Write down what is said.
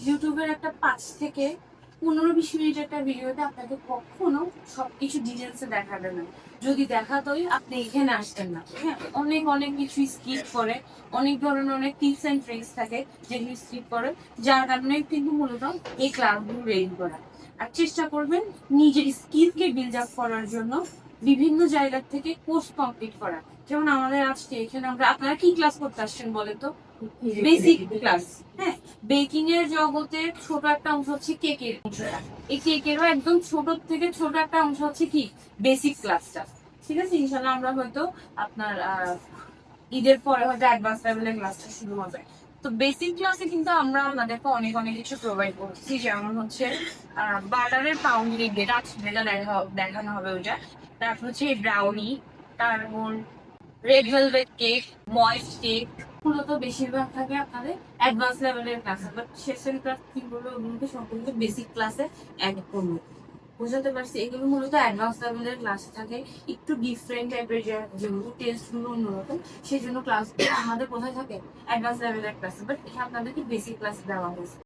ইউটিউবের একটা 5 থেকে 15-20 মিনিট একটা ভিডিওতে আপনাকে কখনো সবকিছু ডিটেলসে দেখাবে না। যদি দেখাতোই আপনি এখানে আসতেন না। হ্যাঁ, অনেক অনেক কিছু স্কিপ করে, অনেক ধরনের অনেক টিপস এন্ড ট্রিক্স থাকে যেগুলো স্কিপ করে, যার কারণে কিন্তু মূলত এই ক্লাসগুলো রেডি করা। আর চেষ্টা করবেন নিজের স্কিলকে বিল্ড আপ করার জন্য বিভিন্ন জায়গা থেকে কোর্স কমপ্লিট করা। যেমন আমাদের আজকে এখানে আপনারা কি ক্লাস করতে আসছেন বলেন তো? Basic class. হ্যাঁ, বেকিং এর জগতে ছোট একটা অংশ হচ্ছে কেকের অংশটা। এই কেকেরও একদম ছোট থেকে ছোট একটা অংশ হচ্ছে কি বেসিক ক্লাসটা। ঠিক আছে, ইনশাল্লাহ আমরা হয়তো আপনার ঈদের পরে হয়তো অ্যাডভান্স লেভেলের ক্লাসটা শুরু হবে। তো বেসিক ক্লাসে কিন্তু আমরা আমাদেরকে অনেক অনেক কিছু প্রোভাইড করছি, যেমন হচ্ছে বাটারের পাউন্ডি যেটা দেখানো হবে ওইটা। তারপর হচ্ছে ব্রাউনি, তারপর red velvet cake, moist cake. মূলত বেশিরভাগ থাকে আপনাদের অ্যাডভান্স লেভেলের ক্লাসে, বাট সেশন ক্লাস কি বলবো ওগুলোকে সম্পূর্ণ বেসিক ক্লাসে অ্যাড করবো। বুঝতে পারছি, এগুলো মূলত অ্যাডভান্স লেভেলের ক্লাসে থাকে, একটু ডিফারেন্ট টাইপের যেগুলো টেস্ট গুলো অন্যরকম, সেই জন্য ক্লাস আমাদের কোথায় থাকে অ্যাডভান্স লেভেলের ক্লাসে, বাট আপনাদেরকে বেসিক ক্লাস দেওয়া হয়েছে।